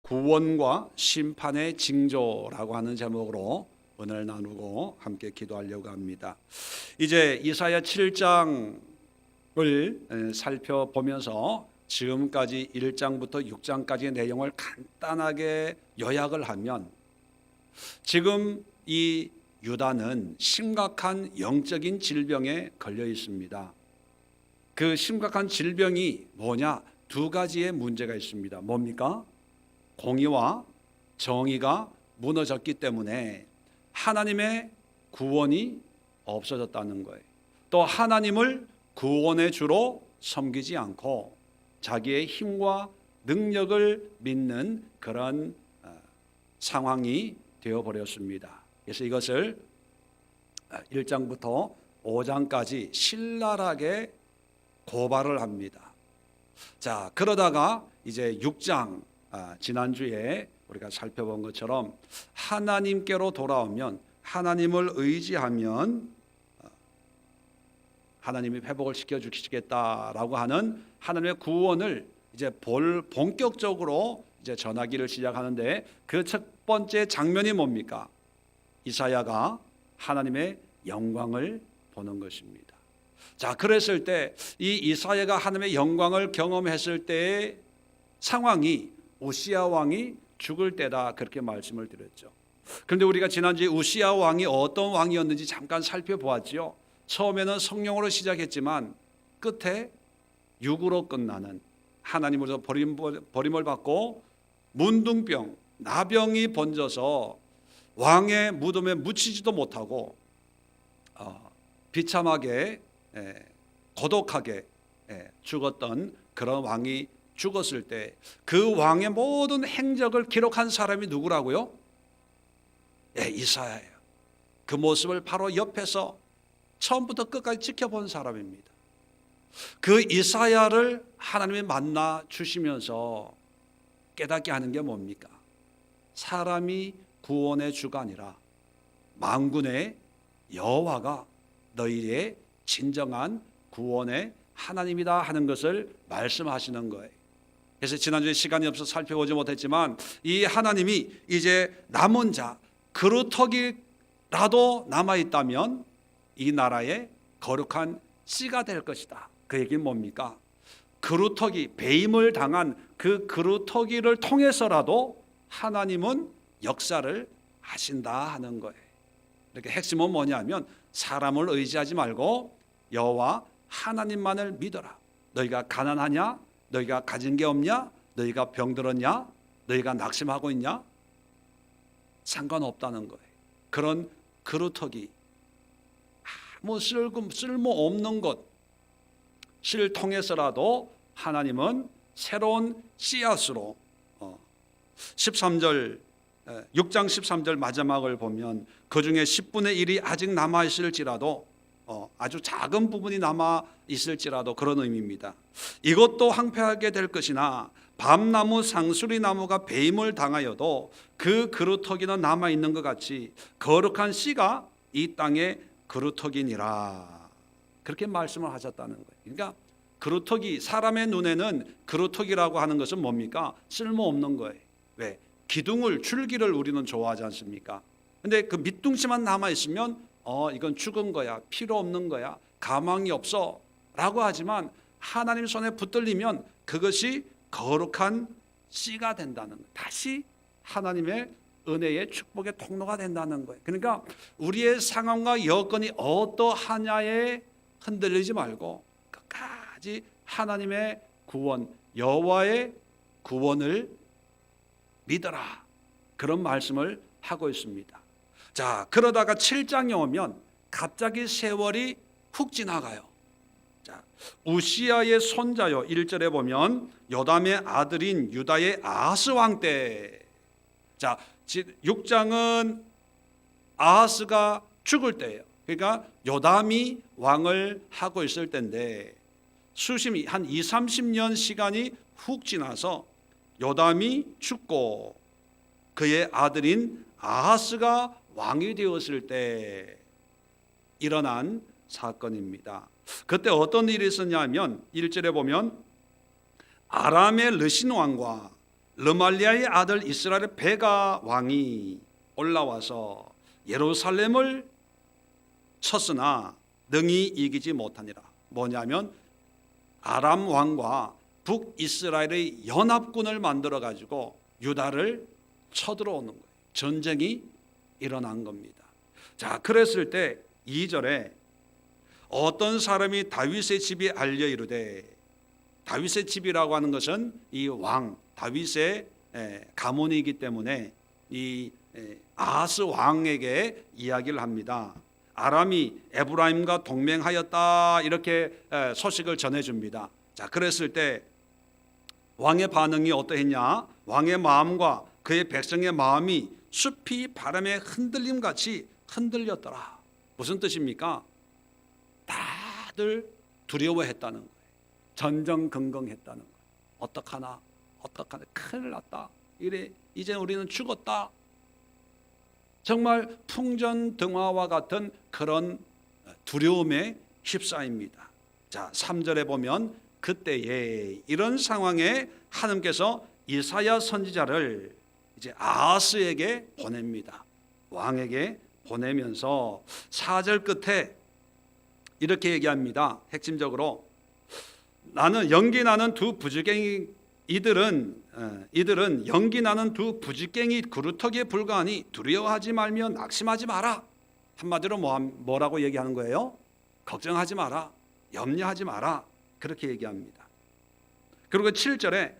구원과 심판의 징조라고 하는 제목으로 오늘 나누고 함께 기도하려고 합니다. 이제 이사야 7장을 살펴보면서 지금까지 1장부터 6장까지의 내용을 간단하게 요약을 하면, 지금 이 유다는 심각한 영적인 질병에 걸려 있습니다. 그 심각한 질병이 뭐냐? 두 가지의 문제가 있습니다. 뭡니까? 공의와 정의가 무너졌기 때문에 하나님의 구원이 없어졌다는 거예요. 또 하나님을 구원의 주로 섬기지 않고 자기의 힘과 능력을 믿는 그런 상황이 되어버렸습니다. 그래서 이것을 1장부터 5장까지 신랄하게 고발을 합니다. 자, 그러다가 이제 6장, 지난주에 우리가 살펴본 것처럼 하나님께로 돌아오면, 하나님을 의지하면 하나님이 회복을 시켜주시겠다라고 하는 하나님의 구원을 이제 본격적으로 이제 전하기를 시작하는데, 그 첫 번째 장면이 뭡니까? 이사야가 하나님의 영광을 보는 것입니다. 자, 그랬을 때 이 이사야가 하나님의 영광을 경험했을 때의 상황이 우시야 왕이 죽을 때다, 그렇게 말씀을 드렸죠. 그런데 우리가 지난주에 우시야 왕이 어떤 왕이었는지 잠깐 살펴보았지요. 처음에는 성령으로 시작했지만 끝에 육으로 끝나는, 하나님으로서 버림을 받고 문둥병, 나병이 번져서 왕의 무덤에 묻히지도 못하고 비참하게 고독하게 죽었던 그런 왕이 죽었을 때, 그 왕의 모든 행적을 기록한 사람이 누구라고요? 이사야예요. 그 모습을 바로 옆에서 처음부터 끝까지 지켜본 사람입니다. 그 이사야를 하나님이 만나 주시면서 깨닫게 하는 게 뭡니까? 사람이 구원의 주가 아니라 만군의 여호와가 너희의 진정한 구원의 하나님이다 하는 것을 말씀하시는 거예요. 그래서 지난주에 시간이 없어서 살펴보지 못했지만, 이 하나님이 이제 남은 자, 그루터기라도 남아있다면 이 나라의 거룩한 씨가 될 것이다. 그 얘기는 뭡니까? 그루터기, 배임을 당한 그 그루터기를 통해서라도 하나님은 역사를 하신다 하는 거예요. 이렇게 핵심은 뭐냐면, 사람을 의지하지 말고 여호와 하나님만을 믿어라. 너희가 가난하냐? 너희가 가진 게 없냐? 너희가 병들었냐? 너희가 낙심하고 있냐? 상관없다는 거예요. 그런 그루터기, 아무 쓸모없는 것을 통해서라도 하나님은 새로운 씨앗으로 13절, 6장 13절 마지막을 보면, 그 중에 10분의 1이 아직 남아있을지라도, 아주 작은 부분이 남아있을지라도, 그런 의미입니다. 이것도 황폐하게 될 것이나 밤나무 상수리 나무가 배임을 당하여도 그 그루터기는 남아있는 것 같이 거룩한 씨가 이 땅의 그루터기니라, 그렇게 말씀을 하셨다는 거예요. 그러니까 그루터기, 사람의 눈에는 그루터기라고 하는 것은 뭡니까? 쓸모없는 거예요. 왜? 기둥을, 줄기를 우리는 좋아하지 않습니까? 근데 그 밑둥심만 남아있으면 이건 죽은 거야, 필요 없는 거야, 가망이 없어 라고 하지만, 하나님 손에 붙들리면 그것이 거룩한 씨가 된다는 거예요. 다시 하나님의 은혜의 축복의 통로가 된다는 거예요. 그러니까 우리의 상황과 여건이 어떠하냐에 흔들리지 말고 끝까지 하나님의 구원, 여호와의 구원을 믿어라, 그런 말씀을 하고 있습니다. 자, 그러다가 7장에 오면 갑자기 세월이 훅 지나가요. 자, 우시야의 손자요, 1절에 보면 요담의 아들인 유다의 아하스 왕 때. 자, 6장은 아하스가 죽을 때예요. 그러니까 요담이 왕을 하고 있을 때인데, 한 20-30년 시간이 훅 지나서 요담이 죽고 그의 아들인 아하스가 왕이 되었을 때 일어난 사건입니다. 그때 어떤 일이 있었냐면, 1절에 보면 아람의 르신 왕과 르말리아의 아들 이스라엘의 베가 왕이 올라와서 예루살렘을 쳤으나 능히 이기지 못하니라. 뭐냐면 아람 왕과 북이스라엘의 연합군을 만들어 가지고 유다를 쳐들어오는 거예요. 전쟁이 일어난 겁니다. 자, 그랬을 때 2절에 어떤 사람이 다윗의 집이 알려 이르되, 다윗의 집이라고 하는 것은 이 왕 다윗의 가문이기 때문에 이 아하스 왕에게 이야기를 합니다. 아람이 에브라임과 동맹하였다, 이렇게 소식을 전해줍니다. 자, 그랬을 때 왕의 반응이 어떠했냐? 왕의 마음과 그의 백성의 마음이 숲이 바람에 흔들림같이 흔들렸더라. 무슨 뜻입니까? 다들 두려워했다는 거예요. 전전긍긍했다는 거예요. 어떡하나 큰일 났다, 이래 이제 우리는 죽었다. 정말 풍전등화와 같은 그런 두려움에 휩싸입니다. 자, 3절에 보면 그때에 이런 상황에 하나님께서 이사야 선지자를 이제 아하스에게 보냅니다. 왕에게 보내면서 4절 끝에 이렇게 얘기합니다. 핵심적으로 나는 연기 나는 두 부지깽이 이들은 연기 나는 두 부지깽이 그루터기에 불과하니 두려워하지 말며 낙심하지 마라. 한마디로 뭐라고 얘기하는 거예요? 걱정하지 마라, 염려하지 마라, 그렇게 얘기합니다. 그리고 7절에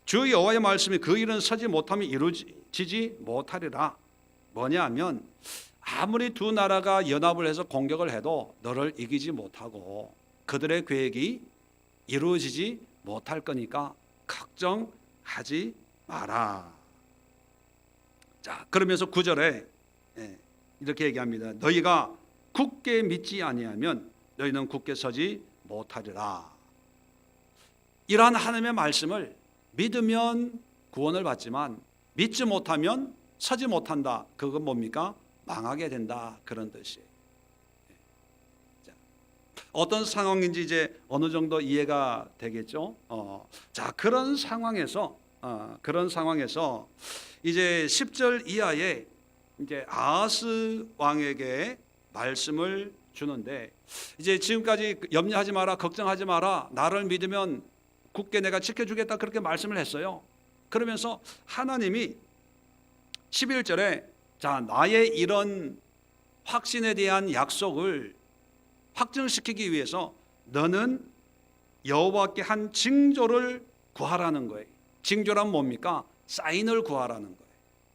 주 여호와의 말씀이 그 일은 서지 못하면 이루어지지 못하리라. 뭐냐 하면 아무리 두 나라가 연합을 해서 공격을 해도 너를 이기지 못하고 그들의 계획이 이루어지지 못할 거니까 걱정하지 마라. 자, 그러면서 9절에 이렇게 얘기합니다. 너희가 굳게 믿지 아니하면 너희는 굳게 서지 못하리라. 이러한 하나님의 말씀을 믿으면 구원을 받지만 믿지 못하면 서지 못한다. 그건 뭡니까? 망하게 된다, 그런 뜻이에요. 어떤 상황인지 이제 어느 정도 이해가 되겠죠. 자, 그런 상황에서 이제 10절 이하에 이제 아하스 왕에게 말씀을 주는데, 이제 지금까지 염려하지 마라, 걱정하지 마라, 나를 믿으면 굳게 내가 지켜주겠다, 그렇게 말씀을 했어요. 그러면서 하나님이 11절에 자, 나의 이런 확신에 대한 약속을 확증시키기 위해서 너는 여호와께 한 징조를 구하라는 거예요. 징조란 뭡니까? 사인을 구하라는 거예요.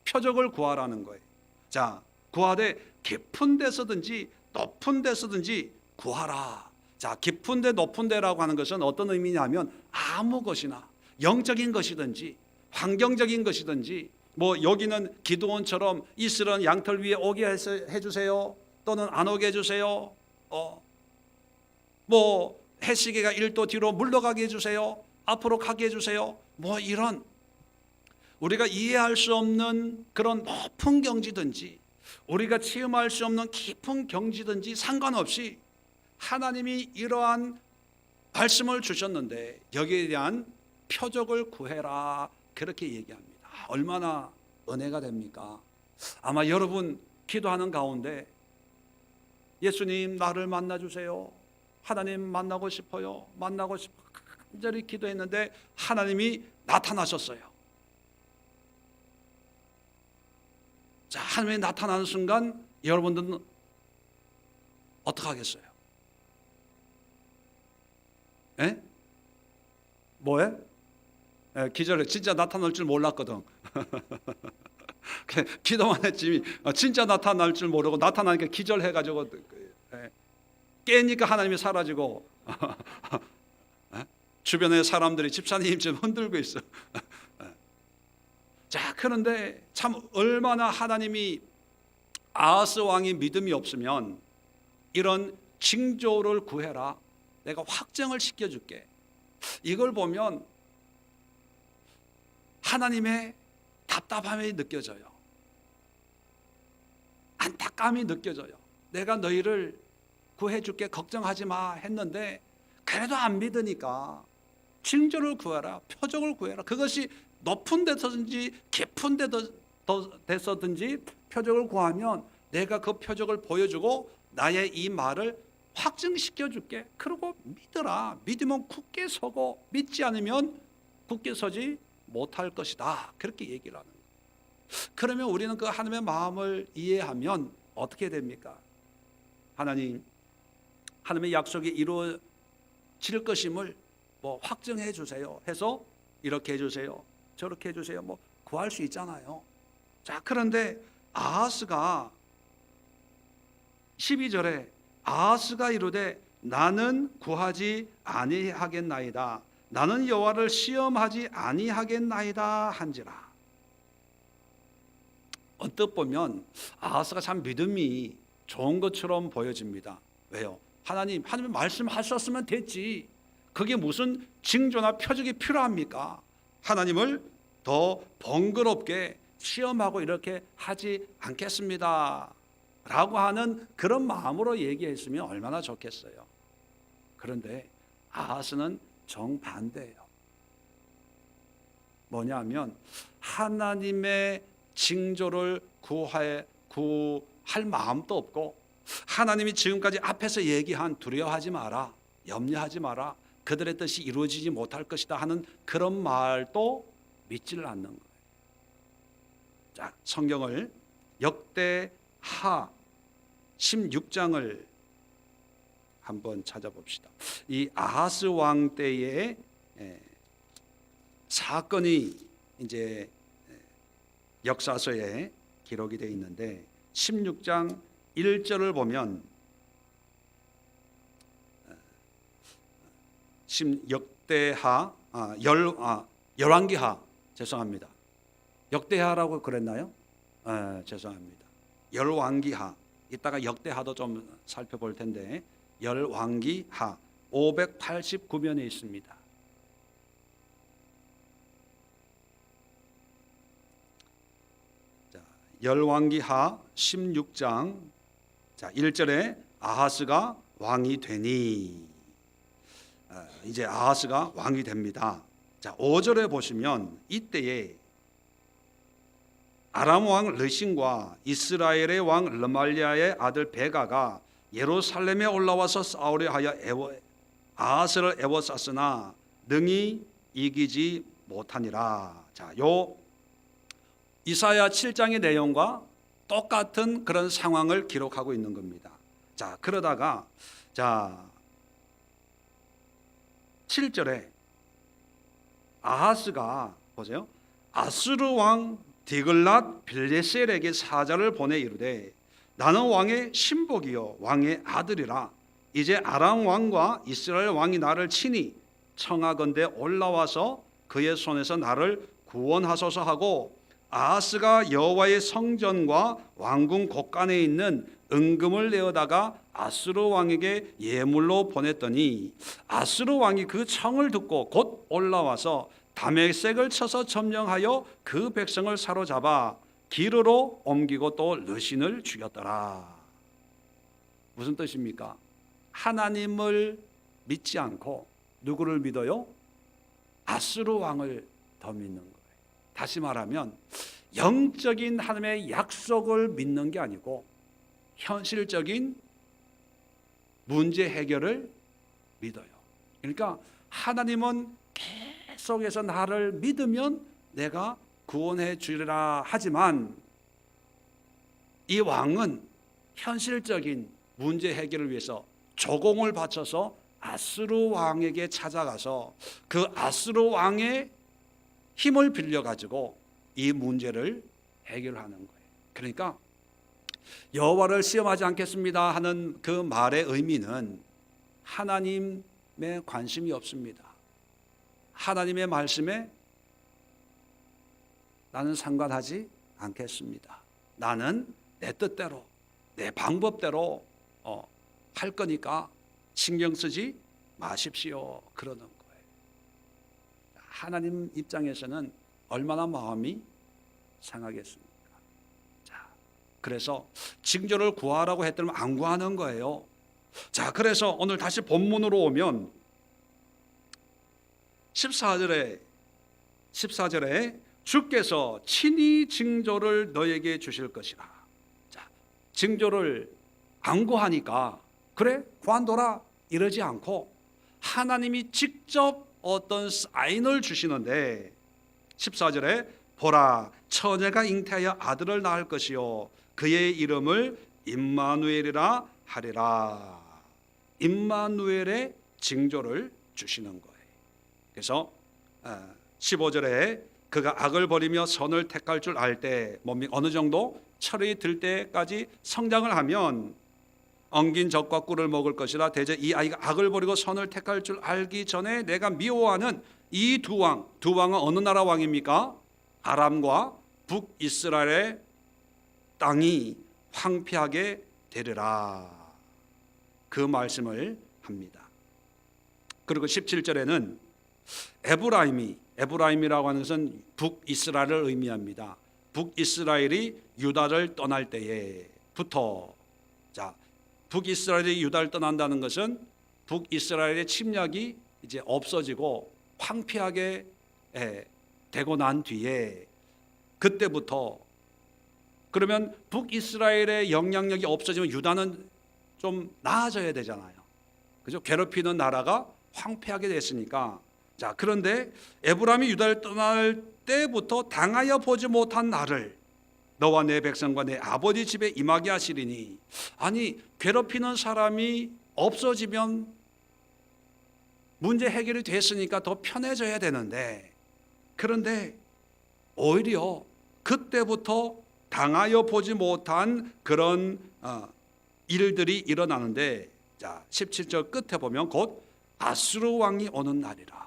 표적을 구하라는 거예요. 자, 구하되 깊은 데서든지 높은 데서든지 구하라. 자, 깊은 데 높은 데라고 하는 것은 어떤 의미냐면 아무 것이나 영적인 것이든지 환경적인 것이든지, 뭐 여기는 기드온처럼 이스라엘 양털 위에 오게 해주세요, 또는 안 오게 해주세요, 뭐 해시계가 1도 뒤로 물러가게 해주세요, 앞으로 가게 해주세요, 뭐 이런 우리가 이해할 수 없는 그런 높은 경지든지 우리가 체험할 수 없는 깊은 경지든지 상관없이 하나님이 이러한 말씀을 주셨는데 여기에 대한 표적을 구해라, 그렇게 얘기합니다. 얼마나 은혜가 됩니까? 아마 여러분 기도하는 가운데 예수님 나를 만나주세요, 하나님 만나고 싶어요, 간절히 기도했는데 하나님이 나타나셨어요. 자, 하나님이 나타나는 순간 여러분들은 어떻게 하겠어요? 예? 뭐해? 기절해. 진짜 나타날 줄 몰랐거든. 기도만 했지 진짜 나타날 줄 모르고 나타나니까 기절해가지고 깨니까 하나님이 사라지고 주변의 사람들이 집사님 좀 흔들고 있어. 자, 그런데 참 얼마나 하나님이 아하스 왕이 믿음이 없으면 이런 징조를 구해라, 내가 확정을 시켜줄게, 이걸 보면 하나님의 답답함이 느껴져요. 안타까움이 느껴져요. 내가 너희를 구해줄게, 걱정하지 마 했는데 그래도 안 믿으니까 징조를 구해라, 표적을 구해라. 그것이 높은 데서든지 깊은 데서든지 표적을 구하면 내가 그 표적을 보여주고 나의 이 말을 확증시켜 줄게. 그러고 믿어라. 믿으면 굳게 서고 믿지 않으면 굳게 서지 못할 것이다. 그렇게 얘기를 하는 거예요. 그러면 우리는 그 하나님의 마음을 이해하면 어떻게 됩니까? 하나님의 약속이 이루어질 것임을 확증해 주세요 해서 이렇게 해주세요, 저렇게 해주세요, 구할 수 있잖아요. 자, 그런데 아하스가 12절에 아하스가 이르되 나는 구하지 아니하겠나이다. 나는 여호와를 시험하지 아니하겠나이다 한지라. 언뜻 보면 아하스가 참 믿음이 좋은 것처럼 보여집니다. 왜요? 하나님의 말씀하셨으면 됐지. 그게 무슨 징조나 표적이 필요합니까? 하나님을 더 번거롭게 시험하고 이렇게 하지 않겠습니다 라고 하는 그런 마음으로 얘기했으면 얼마나 좋겠어요. 그런데 아하스는 정반대예요. 뭐냐면 하나님의 징조를 구할 마음도 없고, 하나님이 지금까지 앞에서 얘기한 두려워하지 마라, 염려하지 마라, 그들의 뜻이 이루어지지 못할 것이다 하는 그런 말도 믿지를 않는 거예요. 자, 성경을 역대하 16장을 한번 찾아봅시다. 이 아하스 왕 때의 사건이 이제 역사서에 기록이 되어 있는데 16장 1절을 보면 열왕기하, 죄송합니다. 역대하라고 그랬나요? 죄송합니다. 열왕기하, 이따가 역대하도 좀 살펴볼 텐데 열왕기하 589면에 있습니다. 자, 열왕기하 16장 1절에 아하스가 왕이 되니, 이제 아하스가 왕이 됩니다. 자, 5절에 보시면 이때에 아람 왕 르신과 이스라엘의 왕 르말리아의 아들 베가가 예루살렘에 올라와서 싸우려 하여 아하스를 애워쌌으나 능히 이기지 못하니라. 자, 요 이사야 7장의 내용과 똑같은 그런 상황을 기록하고 있는 겁니다. 자, 그러다가 7절에 아하스가 보세요. 아수르 왕 디글랏 빌레셀에게 사자를 보내 이르되 나는 왕의 신복이요 왕의 아들이라. 이제 아람 왕과 이스라엘 왕이 나를 치니 청하건대 올라와서 그의 손에서 나를 구원하소서 하고, 아하스가 여호와의 성전과 왕궁 곳간에 있는 은금을 내어다가 아수르 왕에게 예물로 보냈더니 아수르 왕이 그 청을 듣고 곧 올라와서 다메섹을 쳐서 점령하여 그 백성을 사로잡아 기르로 옮기고 또 르신을 죽였더라. 무슨 뜻입니까? 하나님을 믿지 않고 누구를 믿어요? 아수르 왕을 더 믿는 거예요. 다시 말하면 영적인 하나님의 약속을 믿는 게 아니고 현실적인 문제 해결을 믿어요. 그러니까 하나님은 계속해서 나를 믿으면 내가 구원해 주리라 하지만 이 왕은 현실적인 문제 해결을 위해서 조공을 바쳐서 아수르 왕에게 찾아가서 그 아수르 왕의 힘을 빌려가지고 이 문제를 해결하는 거예요. 그러니까 여호와를 시험하지 않겠습니다 하는 그 말의 의미는 하나님의 관심이 없습니다. 하나님의 말씀에 나는 상관하지 않겠습니다. 나는 내 뜻대로 내 방법대로 할 거니까 신경 쓰지 마십시오 그러는 거예요. 하나님 입장에서는 얼마나 마음이 상하겠습니까? 자, 그래서 징조를 구하라고 했더니 안 구하는 거예요. 자, 그래서 오늘 다시 본문으로 오면 14절에 14절에 주께서 친히 징조를 너에게 주실 것이라. 자, 징조를 안 구하니까 그래 구한도라 이러지 않고 하나님이 직접 어떤 사인을 주시는데 14절에 보라 처녀가 잉태하여 아들을 낳을 것이요 그의 이름을 임마누엘이라 하리라. 임마누엘의 징조를 주시는 거예요. 그래서 15절에 그가 악을 버리며 선을 택할 줄 알 때 뭡니까? 어느 정도 철이 들 때까지 성장을 하면 엉긴 젖과 꿀을 먹을 것이라. 대제 이 아이가 악을 버리고 선을 택할 줄 알기 전에 내가 미워하는 이 두 왕은 어느 나라 왕입니까? 아람과 북이스라엘의 땅이 황폐하게 되리라. 그 말씀을 합니다. 그리고 17절에는 에브라임이라고 하는 것은 북이스라엘을 의미합니다. 북이스라엘이 유다를 떠날 때에부터, 자, 북이스라엘이 유다를 떠난다는 것은 북이스라엘의 침략이 이제 없어지고 황폐하게 되고 난 뒤에 그때부터, 그러면 북이스라엘의 영향력이 없어지면 유다는 좀 나아져야 되잖아요. 그죠? 괴롭히는 나라가 황폐하게 됐으니까. 자, 그런데 에브라임이 유다를 떠날 때부터 당하여 보지 못한 나를 너와 내 백성과 내 아버지 집에 임하게 하시리니. 아니, 괴롭히는 사람이 없어지면 문제 해결이 됐으니까 더 편해져야 되는데, 그런데 오히려 그때부터 당하여 보지 못한 그런 일들이 일어나는데, 자, 17절 끝에 보면 곧 아수르 왕이 오는 날이라.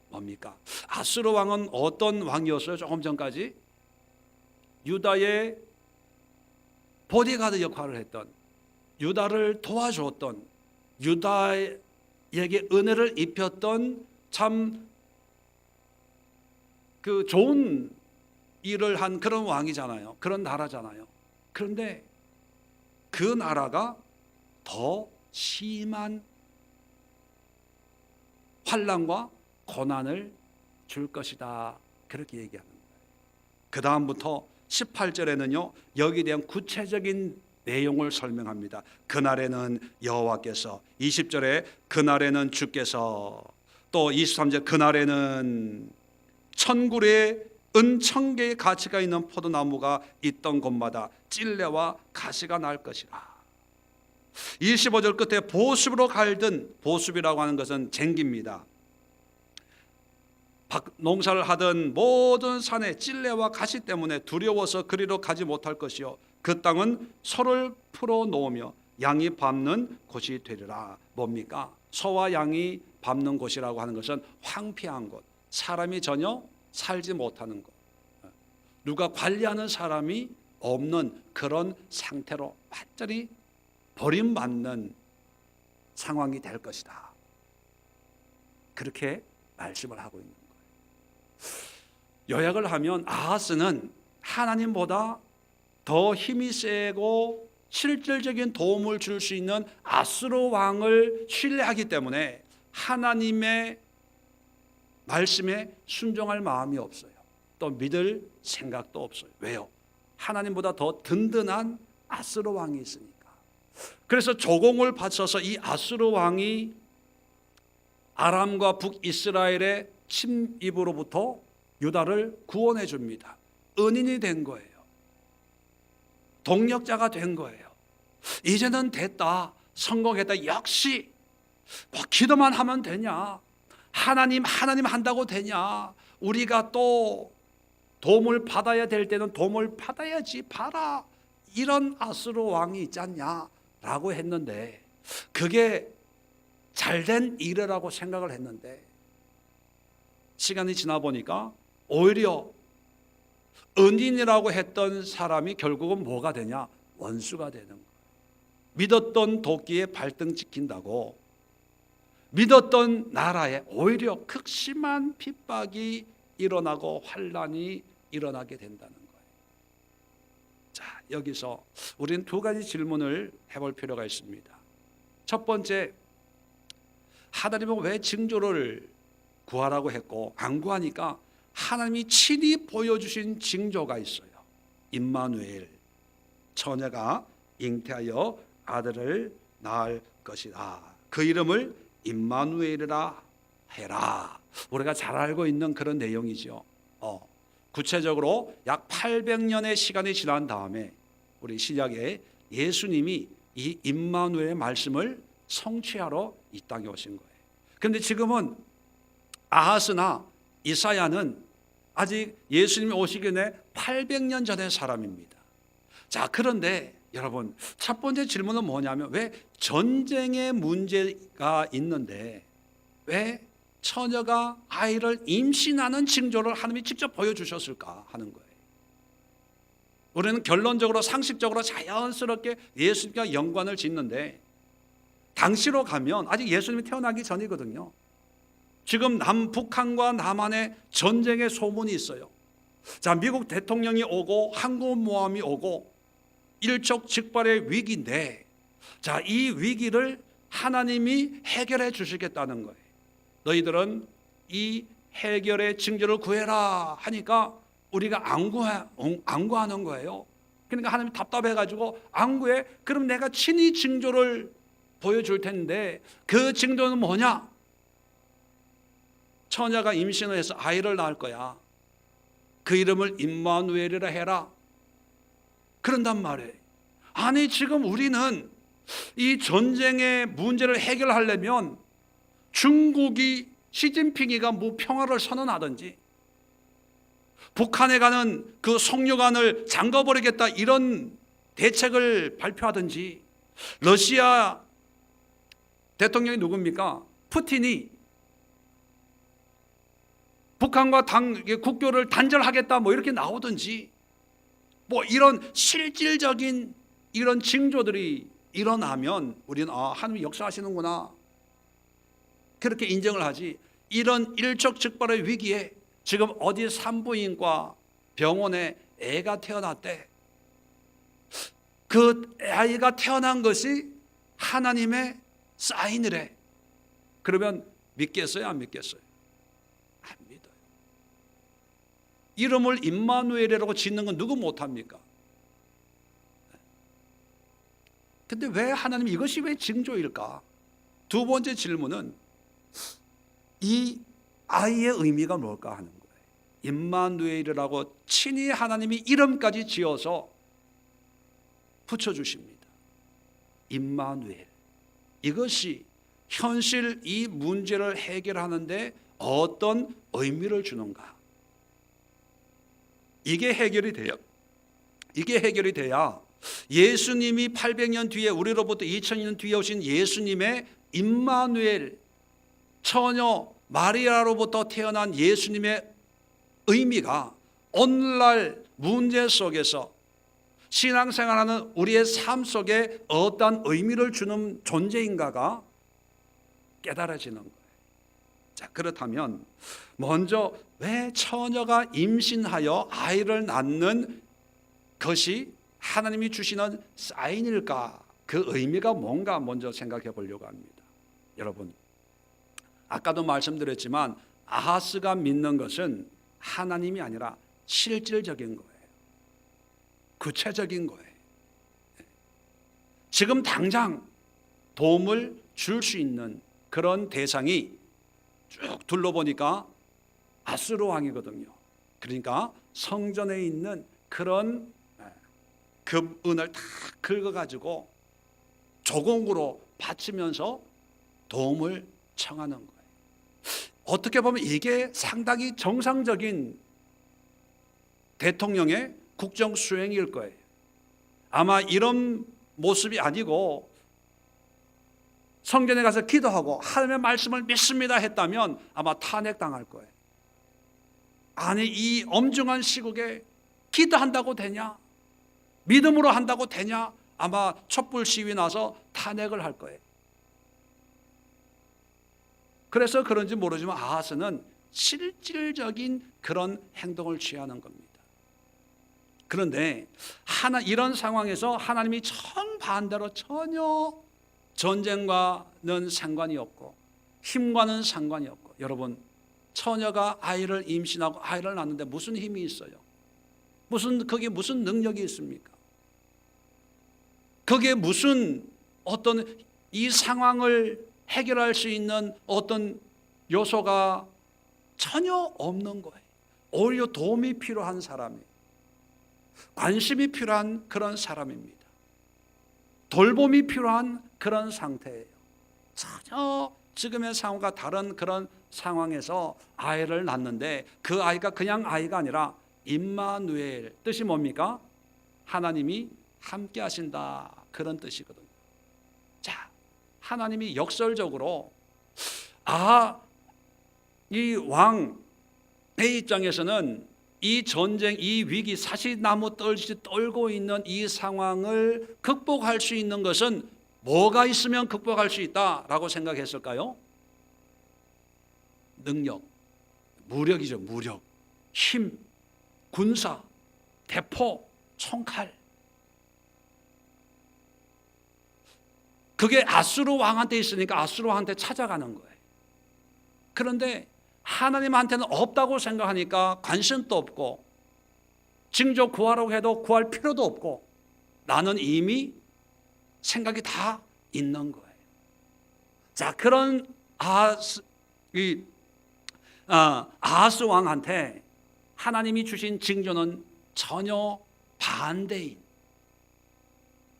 뭡니까? 아수르 왕은 어떤 왕이었어요? 조금 전까지 유다의 보디가드 역할을 했던, 유다를 도와줬던, 유다에게 은혜를 입혔던 참 그 좋은 일을 한 그런 왕이잖아요. 그런 나라잖아요. 그런데 그 나라가 더 심한 환난과 고난을 줄 것이다. 그렇게 얘기하는 거예요. 그 다음부터 18절에는요, 여기에 대한 구체적인 내용을 설명합니다. 그날에는 여호와께서, 20절에 그날에는 주께서, 또 23절 그날에는 천굴에 은 1000개의 가시가 있는 포도나무가 있던 곳마다 찔레와 가시가 날 것이라. 25절 끝에 보습으로 갈든, 보습이라고 하는 것은 쟁기입니다. 농사를 하던 모든 산에 찔레와 가시 때문에 두려워서 그리로 가지 못할 것이요 그 땅은 소를 풀어 놓으며 양이 밟는 곳이 되리라. 뭡니까? 소와 양이 밟는 곳이라고 하는 것은 황폐한 곳, 사람이 전혀 살지 못하는 곳, 누가 관리하는 사람이 없는 그런 상태로 완전히 버림받는 상황이 될 것이다. 그렇게 말씀을 하고 있는 거예요. 요약을 하면 아하스는 하나님보다 더 힘이 세고 실질적인 도움을 줄 수 있는 아수르 왕을 신뢰하기 때문에 하나님의 말씀에 순종할 마음이 없어요. 또 믿을 생각도 없어요. 왜요? 하나님보다 더 든든한 아수르 왕이 있으니까. 그래서 조공을 바쳐서 이 아수르 왕이 아람과 북이스라엘의 침입으로부터 유다를 구원해 줍니다. 은인이 된 거예요. 동력자가 된 거예요. 이제는 됐다, 성공했다. 역시 뭐 기도만 하면 되냐, 하나님 한다고 되냐, 우리가 또 도움을 받아야 될 때는 도움을 받아야지, 봐라, 이런 아수르 왕이 있지 않냐 라고 했는데, 그게 잘된 일이라고 생각을 했는데, 시간이 지나 보니까 오히려 은인이라고 했던 사람이 결국은 뭐가 되냐? 원수가 되는 거예요. 믿었던 도끼에 발등 찍힌다고 믿었던 나라에 오히려 극심한 핍박이 일어나고 환난이 일어나게 된다는 거예요. 자, 여기서 우리는 두 가지 질문을 해볼 필요가 있습니다. 첫 번째, 하나님은 왜 징조를 구하라고 했고 안 구하니까 하나님이 친히 보여주신 징조가 있어요. 임마누엘, 처녀가 잉태하여 아들을 낳을 것이다. 그 이름을 임마누엘이라 해라. 우리가 잘 알고 있는 그런 내용이죠. 구체적으로 약 800년의 시간이 지난 다음에 우리 신약에 예수님이 이 임마누엘의 말씀을 성취하러 이 땅에 오신 거예요. 그런데 지금은 아하스나 이사야는 아직 예수님이 오시기 전에 800년 전의 사람입니다. 자, 그런데 여러분, 첫 번째 질문은 뭐냐면, 왜 전쟁의 문제가 있는데 왜 처녀가 아이를 임신하는 징조를 하나님이 직접 보여주셨을까 하는 거예요. 우리는 결론적으로 상식적으로 자연스럽게 예수님과 연관을 짓는데, 당시로 가면 아직 예수님이 태어나기 전이거든요. 지금 북한과 남한의 전쟁의 소문이 있어요. 자, 미국 대통령이 오고 항공모함이 오고 일촉즉발의 위기인데, 자, 이 위기를 하나님이 해결해 주시겠다는 거예요. 너희들은 이 해결의 징조를 구해라 하니까 우리가 안구하는 거예요. 그러니까 하나님이 답답해가지고 안구해. 그럼 내가 친히 징조를 보여줄 텐데 그 징조는 뭐냐? 처녀가 임신을 해서 아이를 낳을 거야. 그 이름을 임마누엘이라 해라. 그런단 말이에요. 아니, 지금 우리는 이 전쟁의 문제를 해결하려면 중국이 시진핑이가 뭐 평화를 선언하든지, 북한에 가는 그 석유관을 잠가버리겠다 이런 대책을 발표하든지, 러시아 대통령이 누굽니까? 푸틴이 북한과 국교를 단절하겠다 뭐 이렇게 나오든지, 뭐 이런 실질적인 이런 징조들이 일어나면 우리는 하나님이 역사하시는구나 그렇게 인정을 하지. 이런 일촉즉발의 위기에 지금 어디 산부인과 병원에 애가 태어났대. 그 아이가 태어난 것이 하나님의 사인이래. 그러면 믿겠어요, 안 믿겠어요? 안 믿어요. 이름을 임마누엘이라고 짓는 건 누구 못합니까? 근데 왜 하나님 이것이 왜 징조일까? 두 번째 질문은 이 아이의 의미가 뭘까 하는 거예요. 임마누엘이라고 친히 하나님이 이름까지 지어서 붙여주십니다. 임마누엘. 이것이 현실 이 문제를 해결하는데 어떤 의미를 주는가? 이게 해결이 돼야 예수님이 800년 뒤에, 우리로부터 2000년 뒤에 오신 예수님의 임마누엘, 처녀 마리아로부터 태어난 예수님의 의미가 오늘날 문제 속에서 신앙생활하는 우리의 삶 속에 어떤 의미를 주는 존재인가가 깨달아지는 거예요. 자, 그렇다면 먼저 왜 처녀가 임신하여 아이를 낳는 것이 하나님이 주시는 사인일까? 그 의미가 뭔가 먼저 생각해 보려고 합니다. 여러분, 아까도 말씀드렸지만 아하스가 믿는 것은 하나님이 아니라 실질적인 거예요. 구체적인 거예요. 지금 당장 도움을 줄 수 있는 그런 대상이 쭉 둘러보니까 아수르 왕이거든요. 그러니까 성전에 있는 그런 금은을 다 긁어가지고 조공으로 바치면서 도움을 청하는 거예요. 어떻게 보면 이게 상당히 정상적인 대통령의 국정 수행일 거예요. 아마 이런 모습이 아니고 성전에 가서 기도하고 하나님의 말씀을 믿습니다 했다면 아마 탄핵당할 거예요. 아니, 이 엄중한 시국에 기도한다고 되냐? 믿음으로 한다고 되냐? 아마 촛불 시위 나서 탄핵을 할 거예요. 그래서 그런지 모르지만 아하스는 실질적인 그런 행동을 취하는 겁니다. 그런데 이런 상황에서 하나님이 정반대로 전혀 전쟁과는 상관이 없고 힘과는 상관이 없고, 여러분, 처녀가 아이를 임신하고 아이를 낳는데 무슨 힘이 있어요? 그게 무슨 능력이 있습니까? 그게 무슨 어떤 이 상황을 해결할 수 있는 어떤 요소가 전혀 없는 거예요. 오히려 도움이 필요한 사람이에요. 관심이 필요한 그런 사람입니다. 돌봄이 필요한 그런 상태예요. 전혀 지금의 상황과 다른 그런 상황에서 아이를 낳는데 그 아이가 그냥 아이가 아니라 임마누엘, 뜻이 뭡니까? 하나님이 함께 하신다, 그런 뜻이거든요. 자, 하나님이 역설적으로 이 왕의 입장에서는 이 전쟁, 이 위기, 사시나무 떨듯이 떨고 있는 이 상황을 극복할 수 있는 것은 뭐가 있으면 극복할 수 있다라고 생각했을까요? 능력, 무력이죠. 무력, 힘, 군사, 대포, 총칼. 그게 아수르 왕한테 있으니까 아수르 왕한테 찾아가는 거예요. 그런데 하나님한테는 없다고 생각하니까 관심도 없고, 징조 구하라고 해도 구할 필요도 없고, 나는 이미 생각이 다 있는 거예요. 자, 그런 아하스 왕한테 하나님이 주신 징조는 전혀 반대인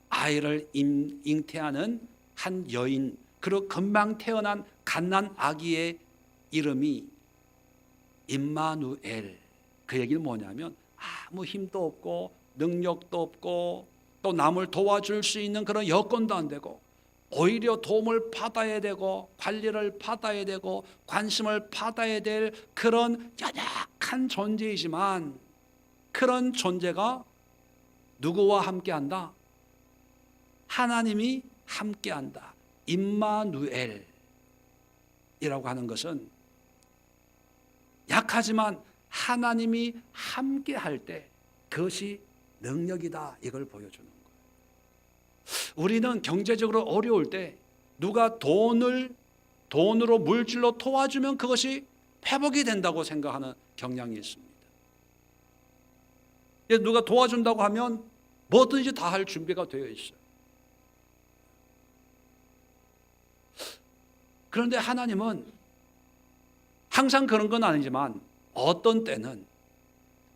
아이를 잉태하는 한 여인, 그리고 금방 태어난 갓난 아기의 이름이 임마누엘. 그 얘기는 뭐냐면 아무 힘도 없고 능력도 없고 또 남을 도와줄 수 있는 그런 여건도 안 되고, 오히려 도움을 받아야 되고 관리를 받아야 되고 관심을 받아야 될 그런 연약한 존재이지만, 그런 존재가 누구와 함께한다? 하나님이 함께한다. 임마누엘이라고 하는 것은 약하지만 하나님이 함께할 때 그것이 능력이다, 이걸 보여주는 거예요. 우리는 경제적으로 어려울 때 누가 돈으로 물질로 도와주면 그것이 회복이 된다고 생각하는 경향이 있습니다. 누가 도와준다고 하면 뭐든지 다 할 준비가 되어 있어요. 그런데 하나님은 항상 그런 건 아니지만 어떤 때는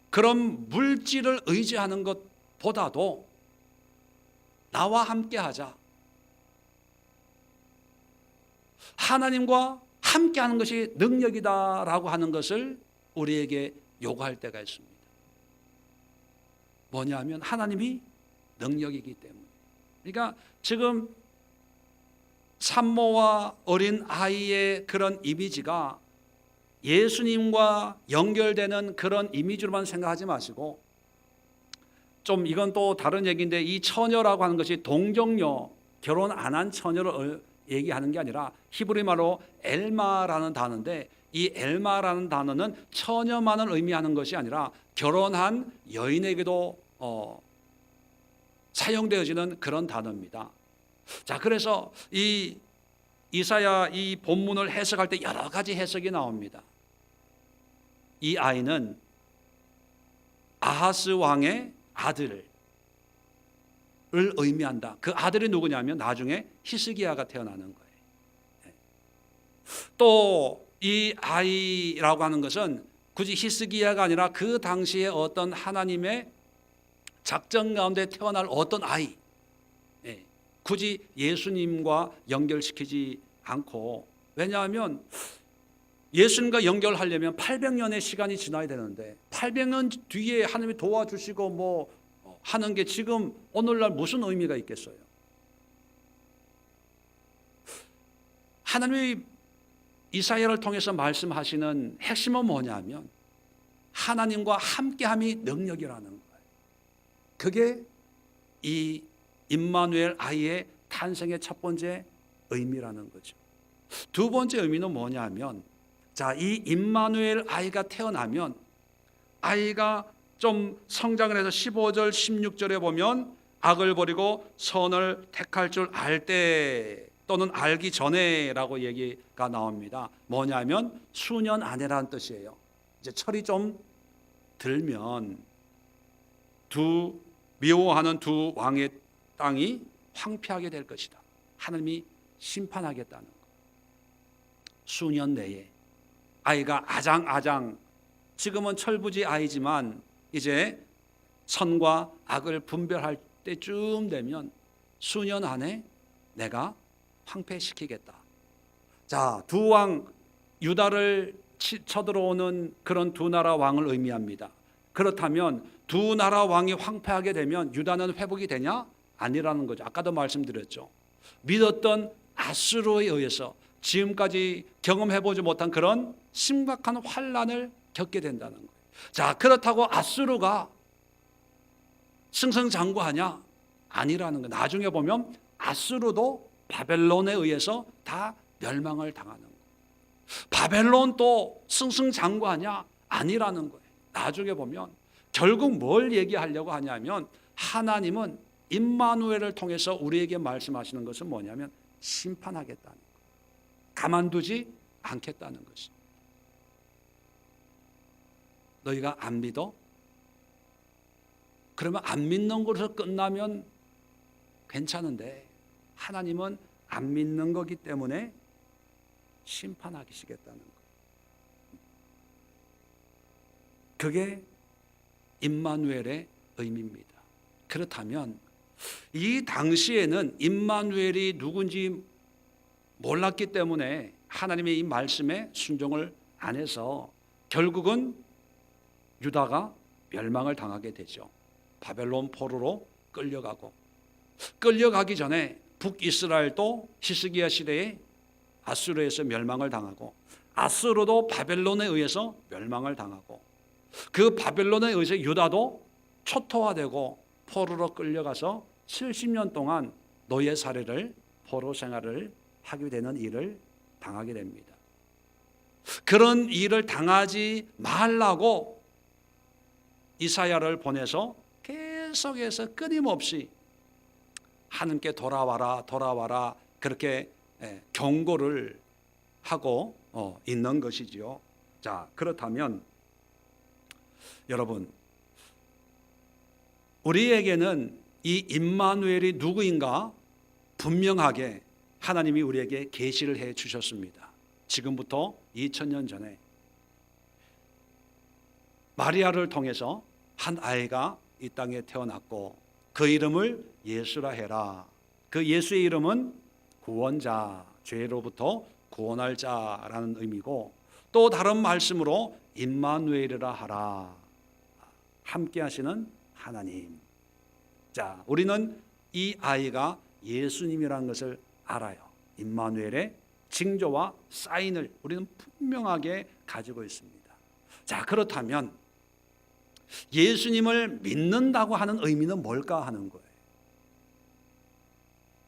그런 물질을 의지하는 것보다도 나와 함께 하자, 하나님과 함께 하는 것이 능력이다라고 하는 것을 우리에게 요구할 때가 있습니다. 뭐냐면 하나님이 능력이기 때문에. 그러니까 지금 산모와 어린 아이의 그런 이미지가 예수님과 연결되는 그런 이미지로만 생각하지 마시고, 좀 이건 또 다른 얘기인데, 이 처녀라고 하는 것이 동정녀, 결혼 안 한 처녀를 얘기하는 게 아니라 히브리 말로 엘마라는 단어인데, 이 엘마라는 단어는 처녀만을 의미하는 것이 아니라 결혼한 여인에게도 사용되어지는 그런 단어입니다. 자, 그래서 이 이사야 이 본문을 해석할 때 여러 가지 해석이 나옵니다. 이 아이는 아하스 왕의 아들을 의미한다. 그 아들이 누구냐면 나중에 히스기야가 태어나는 거예요. 또 이 아이라고 하는 것은 굳이 히스기야가 아니라 그 당시에 어떤 하나님의 작전 가운데 태어날 어떤 아이, 굳이 예수님과 연결시키지 않고, 왜냐하면 예수님과 연결하려면 800년의 시간이 지나야 되는데 800년 뒤에 하나님이 도와주시고 뭐 하는 게 지금 오늘날 무슨 의미가 있겠어요? 하나님이 이사야를 통해서 말씀하시는 핵심은 뭐냐면 하나님과 함께함이 능력이라는 거예요. 그게 이 임마누엘 아이의 탄생의 첫 번째 의미라는 거죠. 두 번째 의미는 뭐냐면, 자, 이 임마누엘 아이가 태어나면 아이가 좀 성장을 해서 15절 16절에 보면 악을 버리고 선을 택할 줄 알 때 또는 알기 전에라고 얘기가 나옵니다. 뭐냐면 수년 안에라는 뜻이에요. 이제 철이 좀 들면 미워하는 두 왕의 땅이 황폐하게 될 것이다. 하나님이 심판하겠다는 것. 수년 내에 아이가 아장아장, 지금은 철부지 아이지만 이제 선과 악을 분별할 때쯤 되면 수년 안에 내가 황폐시키겠다. 자, 두 왕, 유다를 쳐들어오는 그런 두 나라 왕을 의미합니다. 그렇다면 두 나라 왕이 황폐하게 되면 유다는 회복이 되냐? 아니라는 거죠. 아까도 말씀드렸죠. 믿었던 아수르에 의해서 지금까지 경험해보지 못한 그런 심각한 환란을 겪게 된다는 거예요. 자, 그렇다고 아수르가 승승장구하냐? 아니라는 거예요. 나중에 보면 아수르도 바벨론에 의해서 다 멸망을 당하는 거예요. 바벨론도 승승장구하냐? 아니라는 거예요. 나중에 보면 결국 뭘 얘기하려고 하냐면 하나님은 임마누엘을 통해서 우리에게 말씀하시는 것은 뭐냐면 심판하겠다는 거예요. 가만두지 않겠다는 것입니다. 너희가 안 믿어? 그러면 안 믿는 것으로 끝나면 괜찮은데 하나님은 안 믿는 거기 때문에 심판하시겠다는 거예요. 그게 임마누엘의 의미입니다. 그렇다면 이 당시에는 임마누엘이 누군지 몰랐기 때문에 하나님의 이 말씀에 순종을 안 해서 결국은 유다가 멸망을 당하게 되죠. 바벨론 포로로 끌려가기 전에 북이스라엘도 히스기야 시대에 아수르에서 멸망을 당하고 아수르도 바벨론에 의해서 멸망을 당하고 그 바벨론에 의해서 유다도 초토화되고 포로로 끌려가서 70년 동안 노예 살해를 포로 생활을 하게 되는 일을 당하게 됩니다. 그런 일을 당하지 말라고 이사야를 보내서 계속해서 끊임없이 하나님께 돌아와라 그렇게 경고를 하고 있는 것이지요. 자, 그렇다면 여러분, 우리에게는 이 임마누엘이 누구인가 분명하게 하나님이 우리에게 계시를 해 주셨습니다. 지금부터 2000년 전에 마리아를 통해서 한 아이가 이 땅에 태어났고 그 이름을 예수라 해라. 그 예수의 이름은 구원자, 죄로부터 구원할 자라는 의미고 또 다른 말씀으로 임마누엘이라 하라. 함께 하시는 하나님. 자, 우리는 이 아이가 예수님이라는 것을 알아요. 임마누엘의 징조와 사인을 우리는 분명하게 가지고 있습니다. 자, 그렇다면 예수님을 믿는다고 하는 의미는 뭘까 하는 거예요.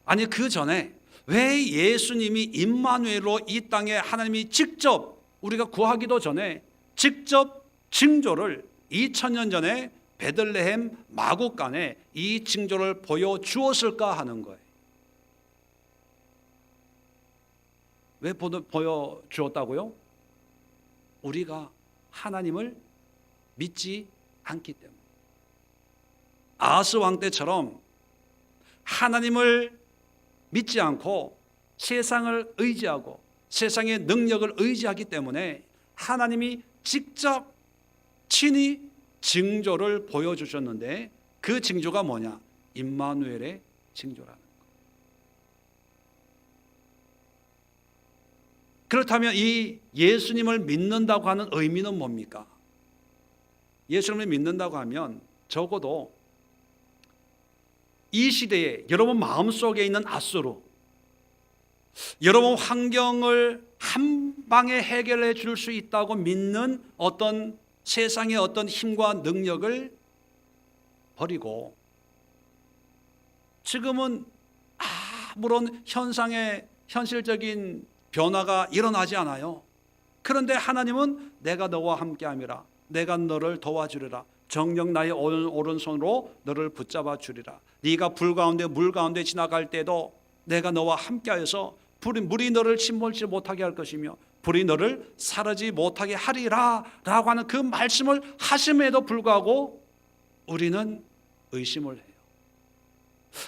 아니, 그 전에 왜 예수님이 임마누엘로 이 땅에 하나님이 직접 우리가 구하기도 전에 직접 징조를 2000년 전에 베들레헴 마구간에 이 징조를 보여주었을까 하는 거예요. 왜 보여주었다고요? 우리가 하나님을 믿지 않기 때문에. 아하스 왕 때처럼 하나님을 믿지 않고 세상을 의지하고 세상의 능력을 의지하기 때문에 하나님이 직접 친히 징조를 보여주셨는데 그 징조가 뭐냐? 임마누엘의 징조라는 거. 그렇다면 이 예수님을 믿는다고 하는 의미는 뭡니까? 예수님을 믿는다고 하면 적어도 이 시대에 여러분 마음속에 있는 아수르, 여러분 환경을 한 방에 해결해 줄 수 있다고 믿는 어떤 세상의 어떤 힘과 능력을 버리고 지금은 아무런 현실적인 변화가 일어나지 않아요. 그런데 하나님은 내가 너와 함께함이라, 내가 너를 도와주리라, 정녕 나의 오른손으로 너를 붙잡아 주리라, 네가 불 가운데 물 가운데 지나갈 때도 내가 너와 함께하여서 물이 너를 침몰치 못하게 할 것이며 불이 너를 사르지 못하게 하리라 라고 하는 그 말씀을 하심에도 불구하고 우리는 의심을 해요.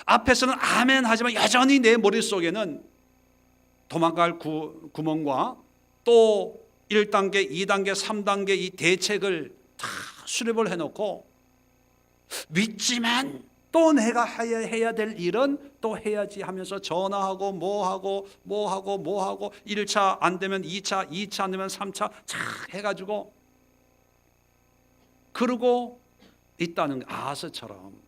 앞에서는 아멘 하지만 여전히 내 머릿속에는 도망갈 구멍과 또 1단계, 2단계, 3단계 이 대책을 다 수립을 해놓고 믿지만 또 내가 해야 될 일은 또 해야지 하면서 전화하고 뭐하고 1차 안 되면 2차, 2차 안 되면 3차 착 해가지고 그러고 있다는 아하스처럼.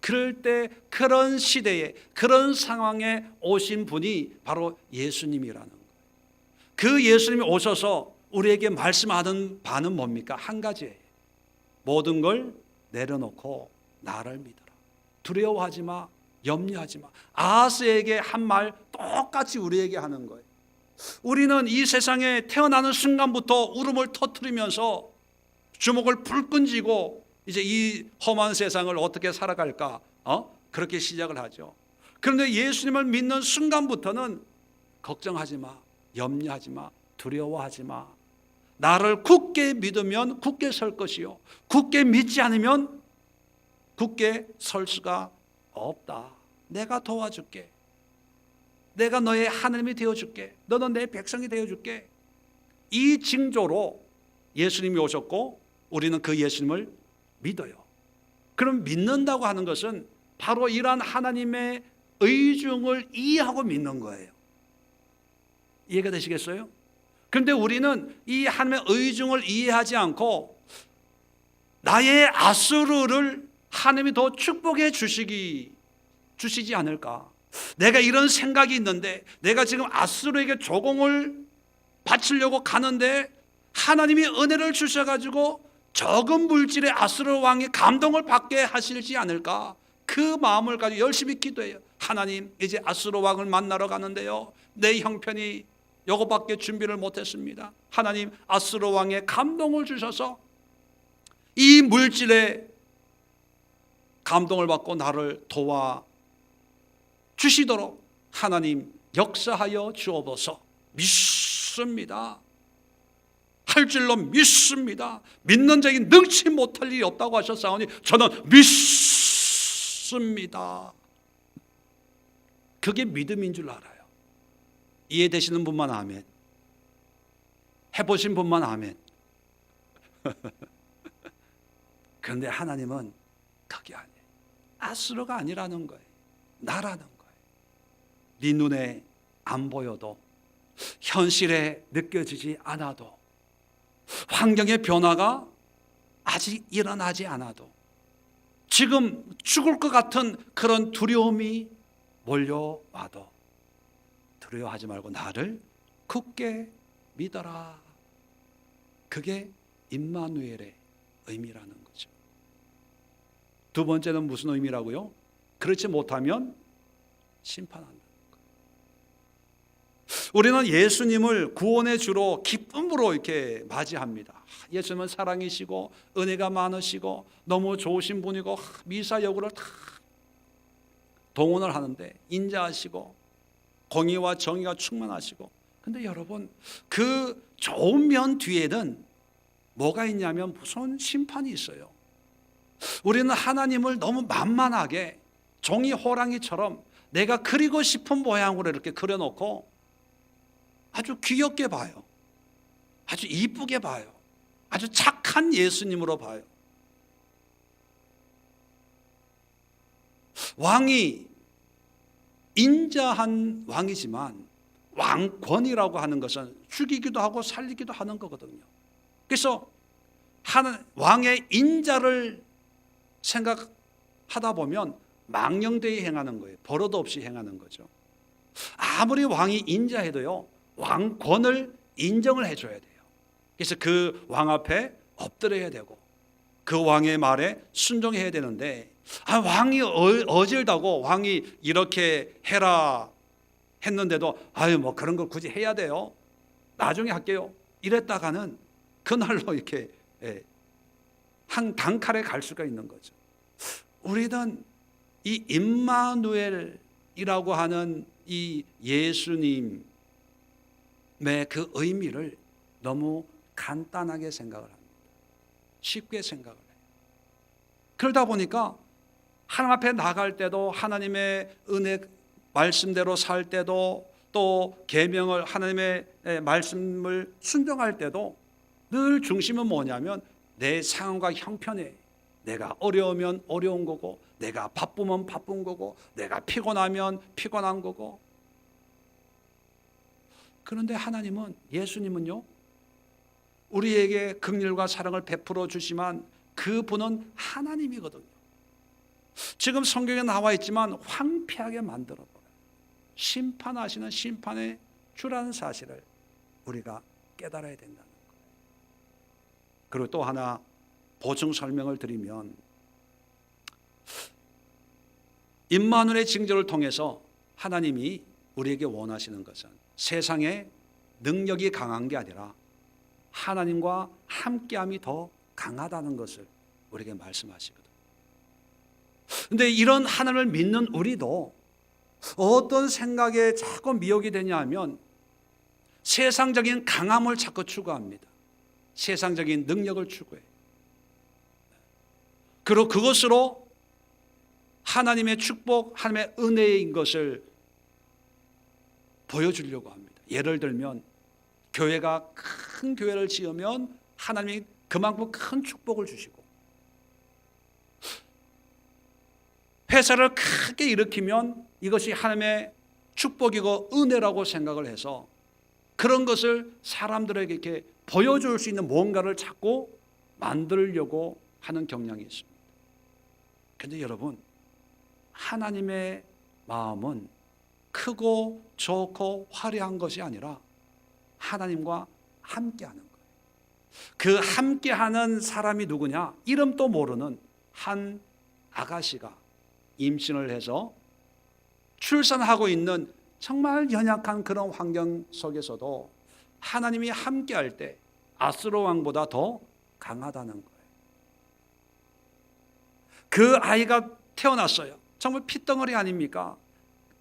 그럴 때 그런 시대에 그런 상황에 오신 분이 바로 예수님이라는 거예요. 그 예수님이 오셔서 우리에게 말씀하는 바는 뭡니까? 한 가지예요. 모든 걸 내려놓고 나를 믿어라. 두려워하지 마. 염려하지 마. 아하스에게 한 말 똑같이 우리에게 하는 거예요. 우리는 이 세상에 태어나는 순간부터 울음을 터뜨리면서 주먹을 불끈 쥐고 이제 이 험한 세상을 어떻게 살아갈까? 그렇게 시작을 하죠. 그런데 예수님을 믿는 순간부터는 걱정하지 마. 염려하지 마. 두려워하지 마. 나를 굳게 믿으면 굳게 설 것이요. 굳게 믿지 않으면 굳게 설 수가 없다. 내가 도와줄게. 내가 너의 하나님이 되어줄게. 너는 내 백성이 되어줄게. 이 징조로 예수님이 오셨고 우리는 그 예수님을 믿어요. 그럼 믿는다고 하는 것은 바로 이러한 하나님의 의중을 이해하고 믿는 거예요. 이해가 되시겠어요? 그런데 우리는 이 하나님의 의중을 이해하지 않고 나의 아수르를 하나님이 더 축복해 주시지 않을까? 내가 이런 생각이 있는데 내가 지금 아수르에게 조공을 바치려고 가는데 하나님이 은혜를 주셔가지고 적은 물질의 아수르 왕이 감동을 받게 하실지 않을까? 그 마음을 가지고 열심히 기도해요. 하나님, 이제 아수르 왕을 만나러 가는데요, 내 형편이 요거밖에 준비를 못했습니다. 하나님, 아수르 왕의 감동을 주셔서 이 물질에 감동을 받고 나를 도와 주시도록 하나님 역사하여 주옵소서. 믿습니다. 할 줄로 믿습니다. 믿는 자에게 능치 못할 일이 없다고 하셨사오니 저는 믿습니다. 그게 믿음인 줄 알아요. 이해되시는 분만 아멘. 해보신 분만 아멘. 그런데 하나님은 그게 아니에요. 아수르가 아니라는 거예요. 나라는 거예요. 네 눈에 안 보여도, 현실에 느껴지지 않아도, 환경의 변화가 아직 일어나지 않아도, 지금 죽을 것 같은 그런 두려움이 몰려와도 두려워하지 말고 나를 굳게 믿어라. 그게 임마누엘의 의미라는 거죠. 두 번째는 무슨 의미라고요? 그렇지 못하면 심판한다. 우리는 예수님을 구원의 주로 기쁨으로 이렇게 맞이합니다. 예수님은 사랑이시고 은혜가 많으시고 너무 좋으신 분이고 미사 여구를 다 동원을 하는데 인자하시고 공의와 정의가 충만하시고. 근데 여러분, 그 좋은 면 뒤에는 뭐가 있냐면 무서운 심판이 있어요. 우리는 하나님을 너무 만만하게 종이 호랑이처럼 내가 그리고 싶은 모양으로 이렇게 그려놓고 아주 귀엽게 봐요. 아주 이쁘게 봐요. 아주 착한 예수님으로 봐요. 왕이 인자한 왕이지만 왕권이라고 하는 것은 죽이기도 하고 살리기도 하는 거거든요. 그래서 왕의 인자를 생각하다 보면 망령되이 행하는 거예요. 버릇 없이 행하는 거죠. 아무리 왕이 인자해도요, 왕권을 인정을 해줘야 돼요. 그래서 그 왕 앞에 엎드려야 되고 그 왕의 말에 순종해야 되는데, 왕이 어질다고 왕이 이렇게 해라 했는데도 뭐 그런 걸 굳이 해야 돼요, 나중에 할게요 이랬다가는 그날로 이렇게 한 단칼에 갈 수가 있는 거죠. 우리는 이 임마누엘, 이라고 하는 이 예수님의 그 의미를 너무 간단하게 생각을 합니다. 쉽게 생각을 해요. 그러다 보니까 하나님 앞에 나갈 때도 하나님의 은혜 말씀대로 살 때도 또 계명을 하나님의 말씀을 순종할 때도 늘 중심은 뭐냐면 내 상황과 형편에 내가 어려우면 어려운 거고 내가 바쁘면 바쁜 거고 내가 피곤하면 피곤한 거고. 그런데 하나님은 예수님은요 우리에게 긍휼과 사랑을 베풀어 주시만 그분은 하나님이거든요. 지금 성경에 나와 있지만 황폐하게 만들어버려요. 심판하시는 심판의 주라는 사실을 우리가 깨달아야 된다는 거예요. 그리고 또 하나 보충 설명을 드리면 임마누엘의 징조를 통해서 하나님이 우리에게 원하시는 것은 세상에 능력이 강한 게 아니라 하나님과 함께함이 더 강하다는 것을 우리에게 말씀하시거든요. 그런데 이런 하나님을 믿는 우리도 어떤 생각에 자꾸 미혹이 되냐 하면 세상적인 강함을 자꾸 추구합니다. 세상적인 능력을 추구해요. 그리고 그것으로 하나님의 축복, 하나님의 은혜인 것을 보여주려고 합니다. 예를 들면 교회가 큰 교회를 지으면 하나님이 그만큼 큰 축복을 주시고, 회사를 크게 일으키면 이것이 하나님의 축복이고 은혜라고 생각을 해서 그런 것을 사람들에게 이렇게 보여줄 수 있는 뭔가를 자꾸 만들려고 하는 경향이 있습니다. 그런데 여러분, 하나님의 마음은 크고 좋고 화려한 것이 아니라 하나님과 함께하는 거예요. 그 함께하는 사람이 누구냐? 이름도 모르는 한 아가씨가 임신을 해서 출산하고 있는 정말 연약한 그런 환경 속에서도 하나님이 함께할 때 아스로 왕보다 더 강하다는 거예요. 그 아이가 태어났어요. 정말 핏덩어리 아닙니까?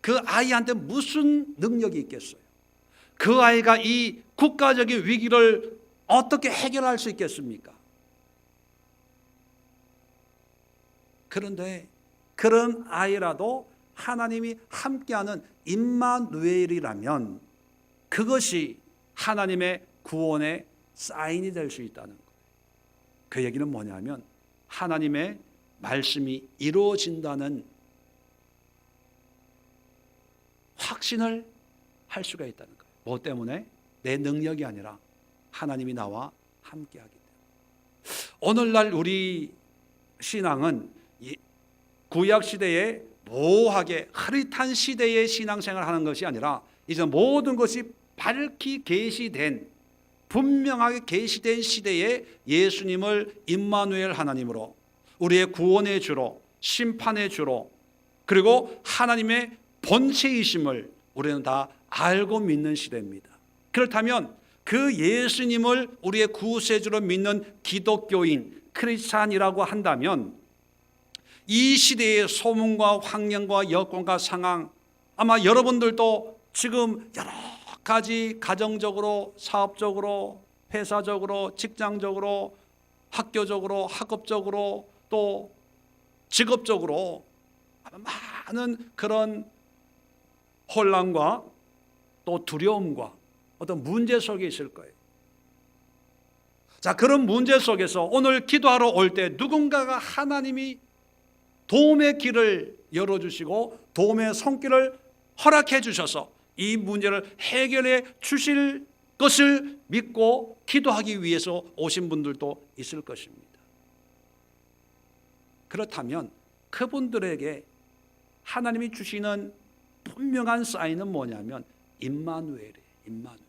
그 아이한테 무슨 능력이 있겠어요? 그 아이가 이 국가적인 위기를 어떻게 해결할 수 있겠습니까? 그런데 그런 아이라도 하나님이 함께하는 임마누엘이라면 그것이 하나님의 구원의 사인이 될 수 있다는 거예요. 그 얘기는 뭐냐면 하나님의 말씀이 이루어진다는 확신을 할 수가 있다는 거예요. 뭐 때문에? 내 능력이 아니라 하나님이 나와 함께하기 때문에. 오늘날 우리 신앙은 구약 시대에 모호하게 흐릿한 시대의 신앙생활을 하는 것이 아니라 이제 모든 것이 밝히 계시된, 분명하게 계시된 시대에 예수님을 임마누엘 하나님으로, 우리의 구원의 주로, 심판의 주로, 그리고 하나님의 본체이심을 우리는 다 알고 믿는 시대입니다. 그렇다면 그 예수님을 우리의 구세주로 믿는 기독교인, 크리스찬이라고 한다면 이 시대의 소문과 환경과 여건과 상황, 아마 여러분들도 지금 여러 가지 가정적으로, 사업적으로, 회사적으로, 직장적으로, 학교적으로, 학업적으로, 또 직업적으로 많은 그런 혼란과 또 두려움과 어떤 문제 속에 있을 거예요. 자, 그런 문제 속에서 오늘 기도하러 올 때 누군가가 하나님이 도움의 길을 열어주시고 도움의 손길을 허락해 주셔서 이 문제를 해결해 주실 것을 믿고 기도하기 위해서 오신 분들도 있을 것입니다. 그렇다면 그분들에게 하나님이 주시는 분명한 사인은 뭐냐면 임마누엘이에요. 임마누엘.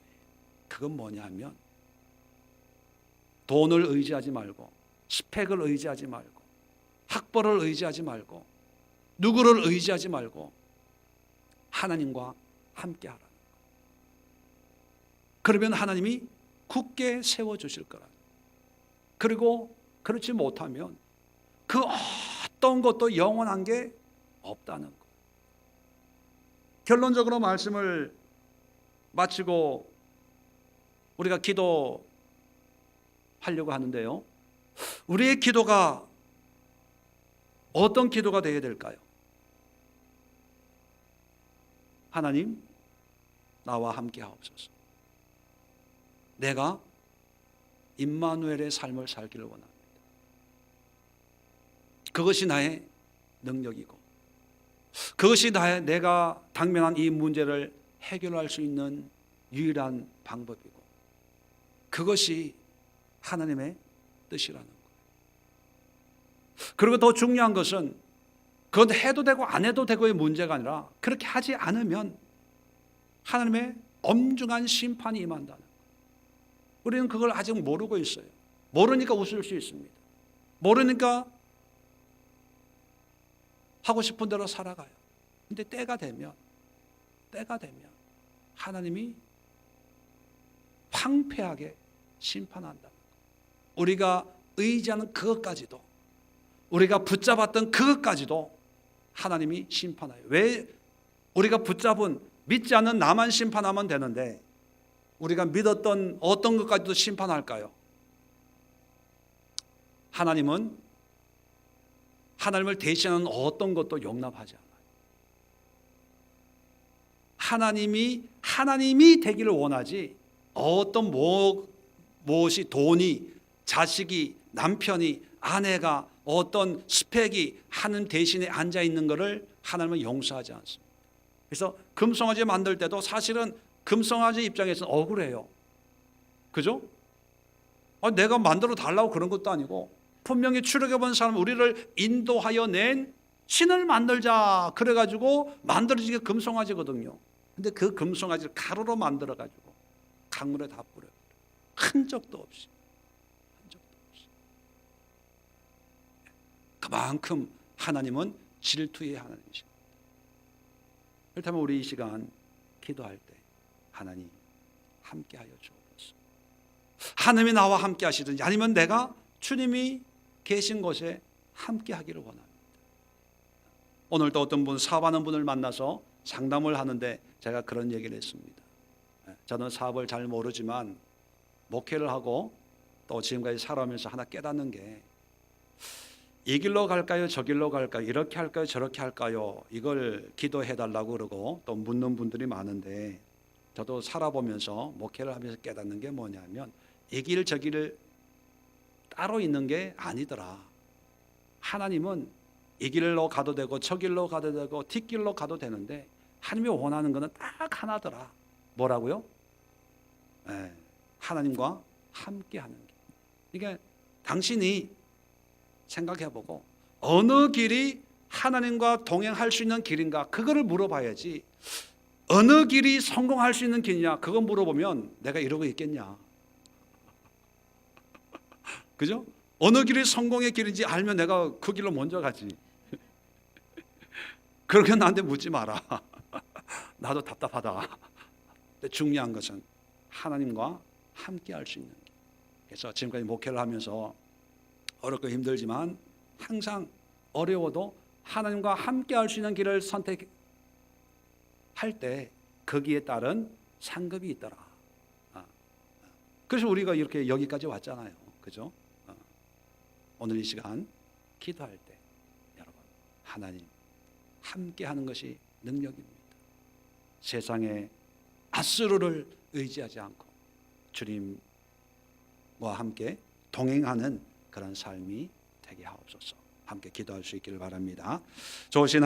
그건 뭐냐면 돈을 의지하지 말고, 스펙을 의지하지 말고, 학벌을 의지하지 말고, 누구를 의지하지 말고 하나님과 함께하라는 거예요. 그러면 하나님이 굳게 세워주실 거라는 거예요. 그리고 그렇지 못하면 그 어떤 것도 영원한 게 없다는 거예요. 결론적으로 말씀을 마치고 우리가 기도하려고 하는데요, 우리의 기도가 어떤 기도가 되어야 될까요? 하나님, 나와 함께 하옵소서. 내가 임마누엘의 삶을 살기를 원합니다. 그것이 나의 능력이고, 그것이 내가 당면한 이 문제를 해결할 수 있는 유일한 방법이고, 그것이 하나님의 뜻이라는 거예요. 그리고 더 중요한 것은 그건 해도 되고 안 해도 되고의 문제가 아니라, 그렇게 하지 않으면 하나님의 엄중한 심판이 임한다는 거예요. 우리는 그걸 아직 모르고 있어요. 모르니까 웃을 수 있습니다. 모르니까 하고 싶은 대로 살아가요. 근데 때가 되면 하나님이 황폐하게 심판한다. 우리가 의지하는 그것까지도, 우리가 붙잡았던 그것까지도 하나님이 심판해요. 왜 우리가 붙잡은, 믿지 않는 나만 심판하면 되는데 우리가 믿었던 어떤 것까지도 심판할까요? 하나님은 하나님을 대신하는 어떤 것도 용납하지 않아요. 하나님이 되기를 원하지, 어떤 무엇이, 돈이, 자식이, 남편이, 아내가, 어떤 스펙이 하나님 대신에 앉아 있는 것을 하나님은 용서하지 않습니다. 그래서 금송아지 만들 때도 사실은 금송아지 입장에서는 억울해요. 그죠? 내가 만들어 달라고 그런 것도 아니고, 분명히 출애굽한 사람, 우리를 인도하여 낸 신을 만들자 그래가지고 만들어진 게 금송아지거든요. 근데 그 금송아지를 가루로 만들어가지고 강물에 다 뿌려요. 흔적도 없이. 그만큼 하나님은 질투의 하나님이십니다. 그렇다면 우리 이 시간 기도할 때, 하나님 함께하여 주옵소서. 하나님이 나와 함께 하시든지, 아니면 내가 주님이 계신 곳에 함께하기를 원합니다. 오늘도 어떤 분, 사업하는 분을 만나서 상담을 하는데 제가 그런 얘기를 했습니다. 저는 사업을 잘 모르지만 목회를 하고 또 지금까지 살아오면서 하나 깨닫는 게, 이 길로 갈까요? 저 길로 갈까요? 이렇게 할까요? 저렇게 할까요? 이걸 기도해 달라고 그러고 또 묻는 분들이 많은데, 저도 살아보면서 목회를 하면서 깨닫는 게 뭐냐면, 이 길 저 길을 따로 있는 게 아니더라. 하나님은 이 길로 가도 되고 저 길로 가도 되고 뒷길로 가도 되는데, 하나님이 원하는 것은 딱 하나더라. 뭐라고요? 하나님과 함께하는 길. 그러니까 당신이 생각해보고 어느 길이 하나님과 동행할 수 있는 길인가, 그거를 물어봐야지, 어느 길이 성공할 수 있는 길이냐 그거 물어보면 내가 이러고 있겠냐. 그죠? 어느 길이 성공의 길인지 알면 내가 그 길로 먼저 가지. 그렇게 나한테 묻지 마라. 나도 답답하다. 근데 중요한 것은 하나님과 함께 할 수 있는 길. 그래서 지금까지 목회를 하면서 어렵고 힘들지만 항상 어려워도 하나님과 함께 할 수 있는 길을 선택할 때 거기에 따른 상급이 있더라. 그래서 우리가 이렇게 여기까지 왔잖아요. 그죠? 오늘 이 시간 기도할 때 여러분, 하나님 함께 하는 것이 능력입니다. 세상에 아수르를 의지하지 않고 주님과 함께 동행하는 그런 삶이 되게 하옵소서. 함께 기도할 수 있기를 바랍니다. 좋으신